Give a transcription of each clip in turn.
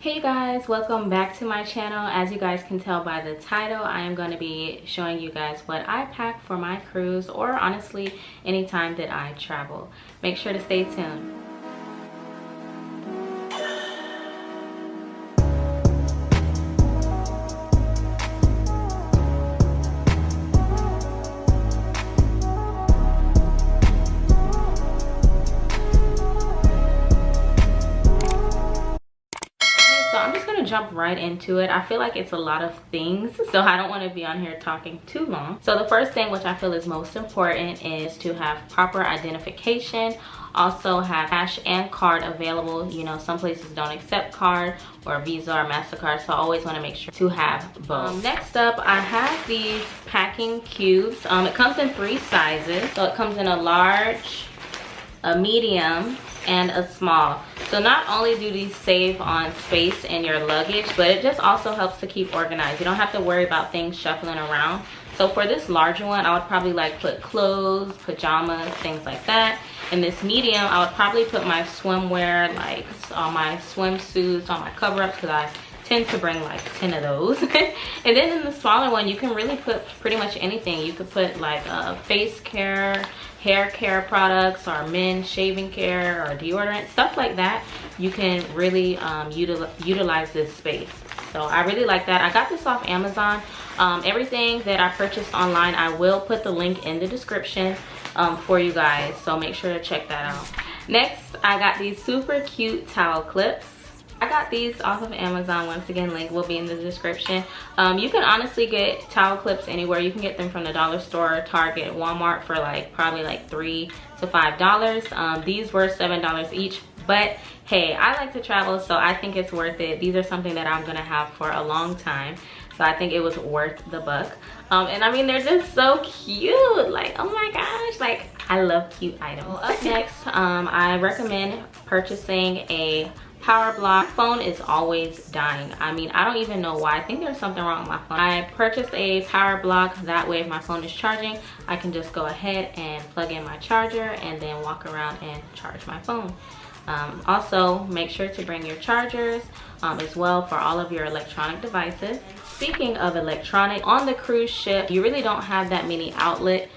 Hey you guys, welcome back to my channel. As you guys can tell by the title, I am going to be showing you guys what I pack for my cruise, or honestly anytime that I travel. Make sure to stay tuned. Jump right into it. I feel like it's a lot of things, so I don't want to be on here talking too long. So the first thing, which I feel is most important, is to have proper identification. Also have cash and card available. You know, some places don't accept card or Visa or MasterCard, so I always want to make sure to have both. Next up, I have these packing cubes. It comes in 3 sizes. So it comes in a large, a medium, and a small. So not only do these save on space in your luggage, but it just also helps to keep organized. You don't have to worry about things shuffling around. So for this larger one, I would probably like put clothes, pajamas, things like that. In this medium, I would probably put my swimwear, like all my swimsuits, all my cover-ups, because I tend to bring like 10 of those. And then in the smaller one, you can really put pretty much anything. You could put like face care, hair care products, or men's shaving care or deodorant, stuff like that. You can really utilize this space. So I really like that. I got this off Amazon. Everything that I purchased online, I will put the link in the description for you guys, so make sure to check that out. Next, I got these super cute towel clips. I got these off of Amazon. Once again, link will be in the description. You can honestly get towel clips anywhere. You can get them from the dollar store, Target, Walmart for like probably like $3 to $5. These were $7 each, but hey, I like to travel, so I think it's worth it. These are something that I'm gonna have for a long time, so I think it was worth the buck. And I mean, they're just so cute. Like, oh my gosh, like I love cute items. Well, up next, I recommend purchasing a power block. My phone is always dying. I mean, I don't even know why. I think there's something wrong with my phone. I purchased a power block. That way, if my phone is charging, I can just go ahead and plug in my charger and then walk around and charge my phone. Also, make sure to bring your chargers as well for all of your electronic devices. Speaking of electronic, on the cruise ship, you really don't have that many outlets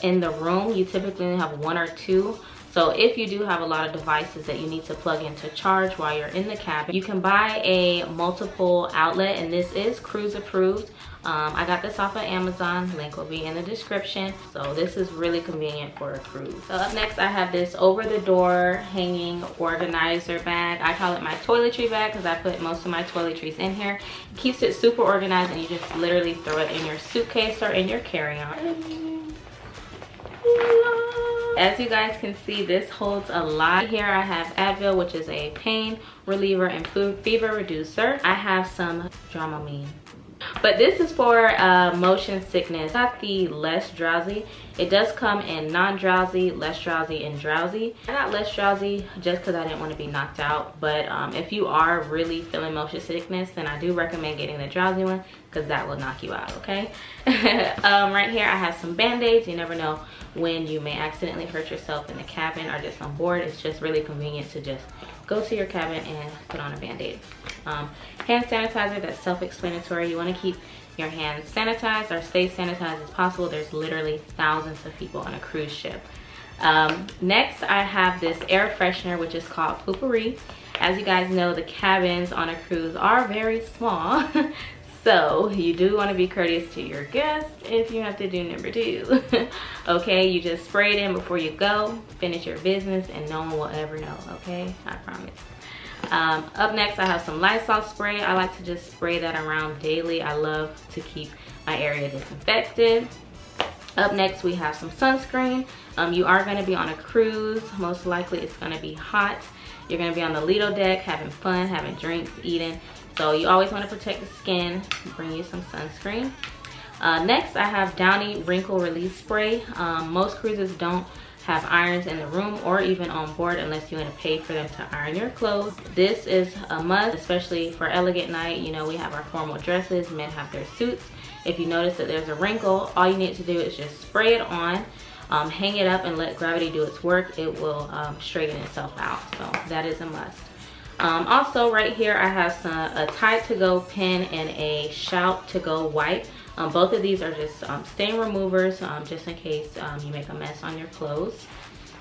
in the room. You typically only have 1 or 2. So if you do have a lot of devices that you need to plug in to charge while you're in the cabin, you can buy a multiple outlet, and this is cruise approved. I got this off of Amazon. Link will be in the description. So this is really convenient for a cruise. So up next, I have this over the door hanging organizer bag. I call it my toiletry bag because I put most of my toiletries in here. It keeps it super organized, and you just literally throw it in your suitcase or in your carry-on. As you guys can see, this holds a lot. Here I have Advil, which is a pain reliever and fever reducer. I have some Dramamine, but this is for motion sickness. Got the less drowsy. It does come in non-drowsy, less drowsy, and drowsy. I got less drowsy just because I didn't want to be knocked out, but if you are really feeling motion sickness, then I do recommend getting the drowsy one because that will knock you out, okay? Right here I have some Bandaids. You never know when you may accidentally hurt yourself in the cabin or just on board. It's just really convenient to just go to your cabin and put on a Band-Aid. Hand sanitizer, that's self-explanatory. You want to keep your hands sanitized or stay sanitized as possible. There's literally thousands of people on a cruise ship. Next, I have this air freshener, which is called Poo-Pourri. As you guys know, the cabins on a cruise are very small. So you do want to be courteous to your guests if you have to do number 2. Okay, you just spray it in before you go, finish your business, and no one will ever know, okay? I promise. Up next, I have some Lysol spray. I like to just spray that around daily. I love to keep my area disinfected. Up next, we have some sunscreen. You are going to be on a cruise. Most likely it's going to be hot. You're going to be on the Lido deck having fun, having drinks, eating. So you always want to protect the skin. Bring you some sunscreen. Next, I have Downy Wrinkle Release Spray. Most cruises don't have irons in the room or even on board unless you want to pay for them to iron your clothes. This is a must, especially for elegant night. You know, we have our formal dresses, men have their suits. If you notice that there's a wrinkle, all you need to do is just spray it on, hang it up, and let gravity do its work. It will straighten itself out. So that is a must. Also right here I have a Tide to Go pen and a Shout to Go wipe. Both of these are just stain removers, just in case you make a mess on your clothes.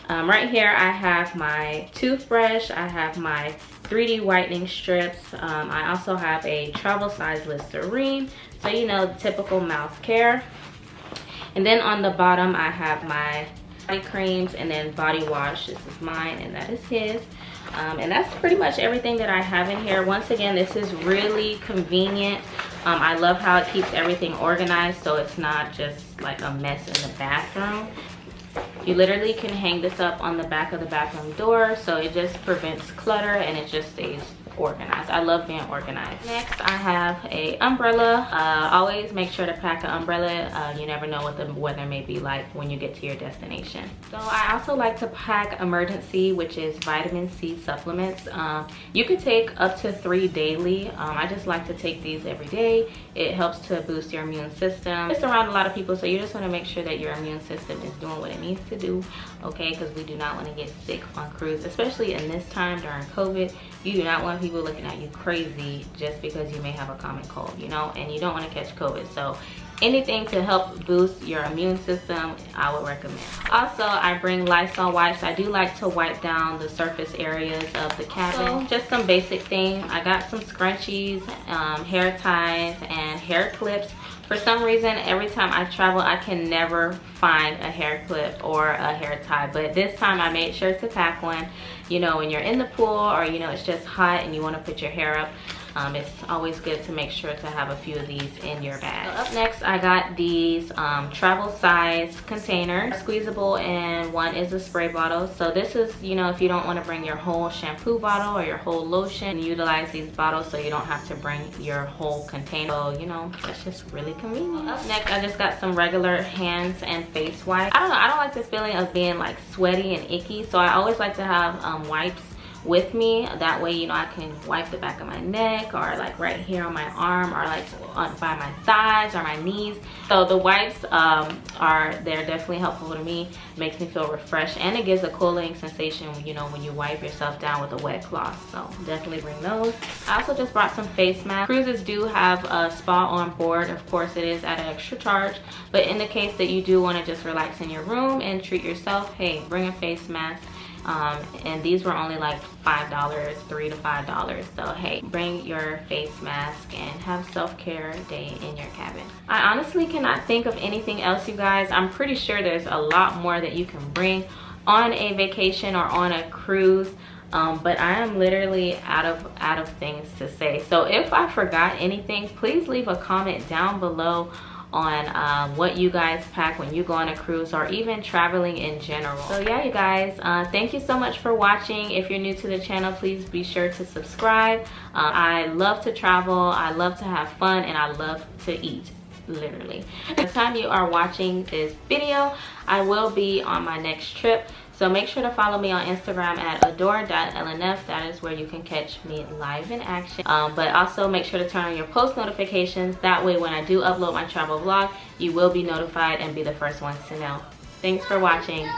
Right here I have my toothbrush, I have my 3D whitening strips, I also have a travel size Listerine, so you know, the typical mouth care. And then on the bottom I have my body creams and then body wash. This is mine and that is his. And that's pretty much everything that I have in here. Once again, this is really convenient. I love how it keeps everything organized so it's not just like a mess in the bathroom. You literally can hang this up on the back of the bathroom door, so it just prevents clutter and it just stays organized. I love being organized. Next I have a umbrella. Always make sure to pack an umbrella. You never know what the weather may be like when you get to your destination. So I also like to pack Emergen-C, which is vitamin C supplements. You could take up to 3 daily. I just like to take these every day. It helps to boost your immune system. It's around a lot of people, so you just want to make sure that your immune system is doing what it needs to do, okay? Because we do not want to get sick on cruise, especially in this time during COVID. You do not want people looking at you crazy just because you may have a common cold, you know, and you don't want to catch COVID. So anything to help boost your immune system, I would recommend. Also, I bring Lysol wipes. I do like to wipe down the surface areas of the cabin. So, just some basic things. I got some scrunchies, hair ties, and hair clips. For some reason, every time I travel, I can never find a hair clip or a hair tie. But this time I made sure to pack one. You know, when you're in the pool or, you know, it's just hot and you want to put your hair up, it's always good to make sure to have a few of these in your bag. So up next, I got these travel size containers, squeezable, and one is a spray bottle. So this is, you know, if you don't want to bring your whole shampoo bottle or your whole lotion, utilize these bottles so you don't have to bring your whole container. So, you know, that's just really convenient. Up next, I just got some regular hands and face wipes. I don't know, I don't like the feeling of being like sweaty and icky, so I always like to have wipes with me. That way, you know, I can wipe the back of my neck or like right here on my arm or like by my thighs or my knees. So the wipes they're definitely helpful to me. It makes me feel refreshed and it gives a cooling sensation, you know, when you wipe yourself down with a wet cloth. So definitely bring those. I also just brought some face masks. Cruises do have a spa on board. Of course, it is at an extra charge, but in the case that you do want to just relax in your room and treat yourself, hey, bring a face mask. And these were only like $5, $3 to $5. So hey, bring your face mask and have self-care day in your cabin. I honestly cannot think of anything else, you guys. I'm pretty sure there's a lot more that you can bring on a vacation or on a cruise. But I am literally out of things to say. So if I forgot anything, please leave a comment down below on what you guys pack when you go on a cruise or even traveling in general. So yeah, you guys, thank you so much for watching. If you're new to the channel, please be sure to subscribe. I love to travel, I love to have fun, and I love to eat, literally. By the time you are watching this video, I will be on my next trip. So make sure to follow me on Instagram at adore.lnf. That is where you can catch me live in action. But also make sure to turn on your post notifications. That way when I do upload my travel vlog, you will be notified and be the first ones to know. Thanks for watching.